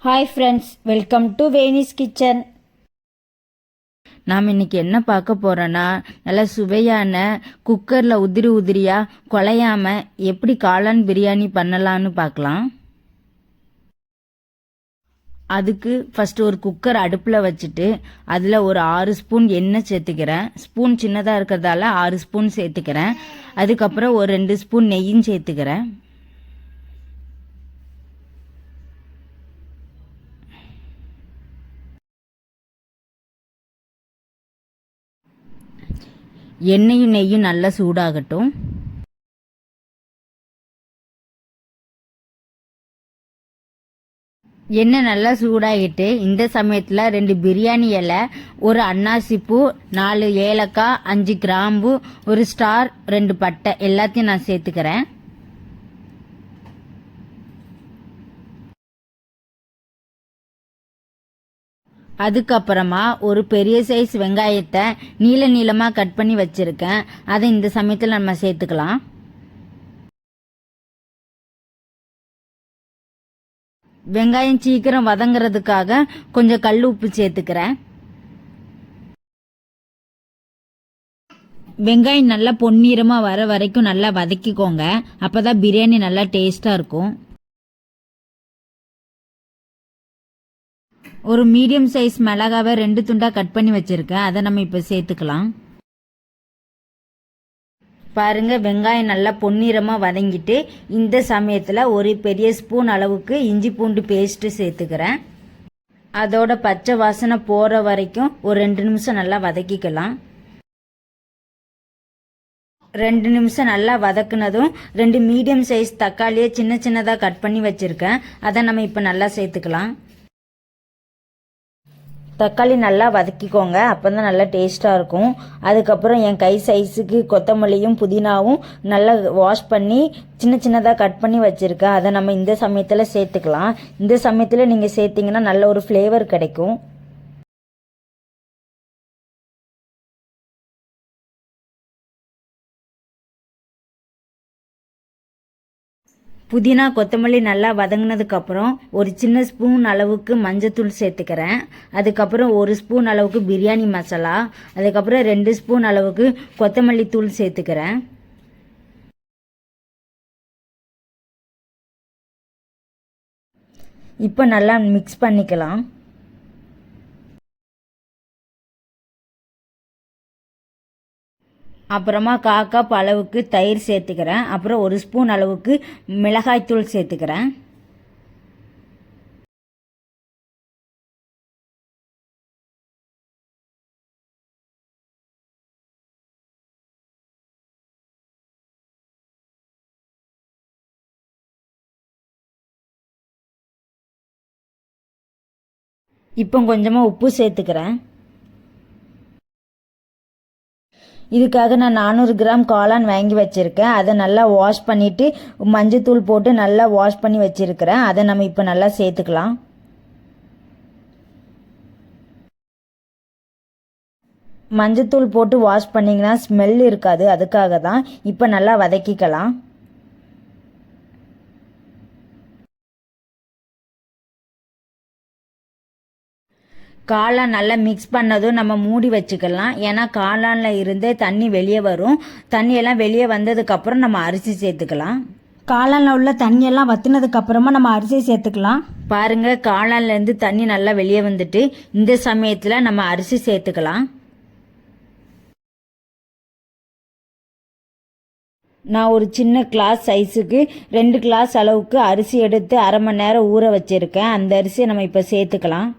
Hi friends, welcome to Veni's kitchen. நாம் இன்னைக்கு என்ன பார்க்க போறோன்னா, நல்ல சுவையான குக்கரில் உதிரி உதிரியாக குலையாம எப்படி காளான் பிரியாணி பண்ணலான்னு பார்க்கலாம். அதுக்கு ஃபஸ்ட்டு ஒரு குக்கர் அடுப்பில் வச்சுட்டு அதில் ஒரு 6 ஸ்பூன் எண்ணெய் சேர்த்துக்கிறேன். ஸ்பூன் சின்னதாக இருக்கிறதால 6 ஸ்பூன் சேர்த்துக்கிறேன். அதுக்கப்புறம் ஒரு 2 ஸ்பூன் நெய்யும் சேர்த்துக்கிறேன். எண்ணெயும் நெய்யும் நல்லா சூடாகட்டும். எண்ணெய் நல்லா சூடாகிட்டு இந்த சமயத்தில் 2 பிரியாணி இலை, ஒரு அன்னாசிப்பூ, 4 ஏலக்காய், 5 கிராம்பு, ஒரு ஸ்டார், 2 பட்டை எல்லாத்தையும் நான் சேர்த்துக்கிறேன். அதுக்கப்புறமா ஒரு பெரிய சைஸ் வெங்காயத்தை நீள நீளமாக கட் பண்ணி வச்சுருக்கேன். அதை இந்த சமயத்தில் நம்ம சேர்த்துக்கலாம். வெங்காயம் சீக்கிரம் வதங்கிறதுக்காக கொஞ்சம் கல் உப்பு சேர்த்துக்கிறேன். வெங்காயம் நல்லா பொன்னிறமாக வர வரைக்கும் நல்லா வதக்கிக்கோங்க. அப்போ தான் பிரியாணி நல்லா டேஸ்ட்டாக இருக்கும். ஒரு மீடியம் சைஸ் மிளகாவை 2 துண்டாக கட் பண்ணி வச்சுருக்கேன். அதை நம்ம இப்போ சேர்த்துக்கலாம். பாருங்கள், வெங்காயம் நல்லா பொன்னிறமாக வதங்கிட்டு இந்த சமயத்தில் ஒரு பெரிய ஸ்பூன் அளவுக்கு இஞ்சி பூண்டு பேஸ்ட்டு சேர்த்துக்கிறேன். அதோட பச்சை வாசனை போகிற வரைக்கும் ஒரு 2 நிமிஷம் நல்லா வதக்கிக்கலாம். 2 நிமிஷம் நல்லா வதக்குனதும் 2 மீடியம் சைஸ் தக்காளியை சின்ன சின்னதாக கட் பண்ணி வச்சுருக்கேன். அதை நம்ம இப்போ நல்லா சேர்த்துக்கலாம். தக்காளி நல்லா வதக்கிக்கோங்க, அப்போ தான் நல்லா டேஸ்ட்டாக இருக்கும். அதுக்கப்புறம் என் கை சைஸுக்கு கொத்தமல்லியும் புதினாவும் நல்லா வாஷ் பண்ணி சின்ன சின்னதாக கட் பண்ணி வச்சுருக்கேன். அதை நம்ம இந்த சமயத்தில் சேர்த்துக்கலாம். இந்த சமயத்தில் நீங்கள் சேர்த்திங்கன்னா நல்ல ஒரு ஃப்ளேவர் கிடைக்கும். புதினா கொத்தமல்லி நல்லா வதங்கினதுக்கப்புறம் ஒரு சின்ன ஸ்பூன் அளவுக்கு மஞ்சத்தூள் சேர்த்துக்கிறேன். அதுக்கப்புறம் 1 ஸ்பூன் அளவுக்கு பிரியாணி மசாலா, அதுக்கப்புறம் 2 ஸ்பூன் அளவுக்கு கொத்தமல்லி தூள் சேர்த்துக்கிறேன். இப்போ நல்லா மிக்ஸ் பண்ணிக்கலாம். அப்புறமா 1/4 கப் அளவுக்கு தயிர் சேர்த்துக்கிறேன். அப்புறம் 1 ஸ்பூன் அளவுக்கு மிளகாய்த்தூள் சேர்த்துக்கிறேன். இப்போ கொஞ்சமாக உப்பு சேர்த்துக்கிறேன். இதுக்காக நான் 400 கிராம் காளான் வாங்கி வச்சுருக்கேன். அதை நல்லா வாஷ் பண்ணிவிட்டு மஞ்சத்தூள் போட்டு நல்லா வாஷ் பண்ணி வச்சுருக்கிறேன். அதை நம்ம இப்போ நல்லா சேர்த்துக்கலாம். மஞ்சத்தூள் போட்டு வாஷ் பண்ணிங்கன்னா ஸ்மெல் இருக்காது, அதுக்காக தான். இப்போ நல்லா வதக்கிக்கலாம். காளான் நல்லா மிக்ஸ் பண்ணதும் நம்ம மூடி வச்சுக்கலாம். ஏன்னா காளானில் இருந்தே தண்ணி வெளியே வரும். தண்ணியெல்லாம் வெளியே வந்ததுக்கப்புறம் நம்ம அரிசி சேர்த்துக்கலாம். காளானில் உள்ள தண்ணியெல்லாம் வற்றினதுக்கப்புறமா நம்ம அரிசி சேர்த்துக்கலாம். பாருங்கள், காளான்லேருந்து தண்ணி நல்லா வெளியே வந்துட்டு இந்த சமயத்தில் நம்ம அரிசி சேர்த்துக்கலாம். நான் ஒரு சின்ன கிளாஸ் சைஸுக்கு 2 கிளாஸ் அளவுக்கு அரிசி எடுத்து 1/2 மணி நேரம் ஊற வச்சுருக்கேன். அந்த அரிசியை நம்ம இப்போ சேர்த்துக்கலாம்.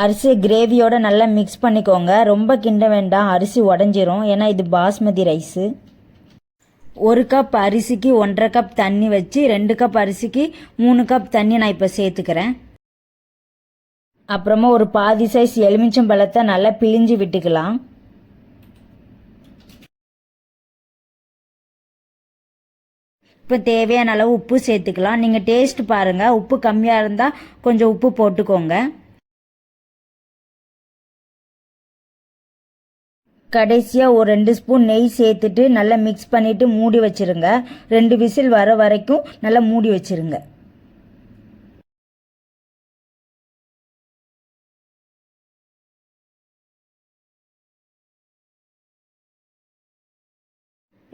அரிசி கிரேவியோட நல்லா மிக்ஸ் பண்ணிக்கோங்க. ரொம்ப கிண்ட வேண்டாம், அரிசி உடஞ்சிரும். ஏன்னா இது பாஸ்மதி ரைஸு. 1 கப் அரிசிக்கு 1.5 கப் தண்ணி வச்சு 2 கப் அரிசிக்கு 3 கப் தண்ணி நான் இப்போ சேர்த்துக்கிறேன். அப்புறமா ஒரு பாதி சைஸ் எலுமிச்சம் பழத்தை நல்லா பிழிஞ்சு விட்டுக்கலாம். இப்போ தேவையான அளவு உப்பு சேர்த்துக்கலாம். நீங்கள் டேஸ்ட் பாருங்கள், உப்பு கம்மியாக இருந்தால் கொஞ்சம் உப்பு போட்டுக்கோங்க. கடைசியாக ஒரு 2 ஸ்பூன் நெய் சேர்த்துட்டு நல்லா மிக்ஸ் பண்ணிவிட்டு மூடி வச்சுருங்க. 2 விசில் வர வரைக்கும் நல்லா மூடி வச்சுருங்க.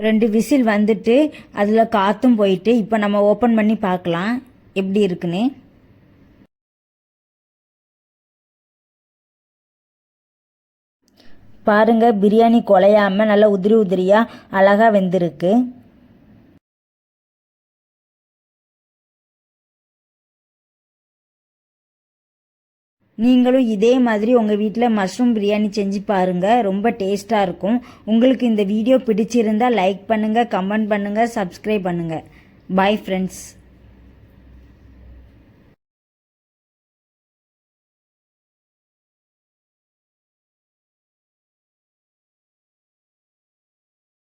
ரெண்டு விசில் வந்துட்டு அதில் காற்றும் போயிட்டு இப்போ நம்ம ஓப்பன் பண்ணி பார்க்கலாம் எப்படி இருக்குன்னு. பாருங்க, பிரியாணி குலையாமல் நல்லா உதிரி உதிரியாக அழகாக வெந்திருக்கு. நீங்களும் இதே மாதிரி உங்கள் வீட்டில் மஷ்ரூம் பிரியாணி செஞ்சு பாருங்கள், ரொம்ப டேஸ்ட்டாக இருக்கும். உங்களுக்கு இந்த வீடியோ பிடிச்சிருந்தால் லைக் பண்ணுங்கள், கமெண்ட் பண்ணுங்கள், சப்ஸ்கிரைப் பண்ணுங்கள். Bye friends.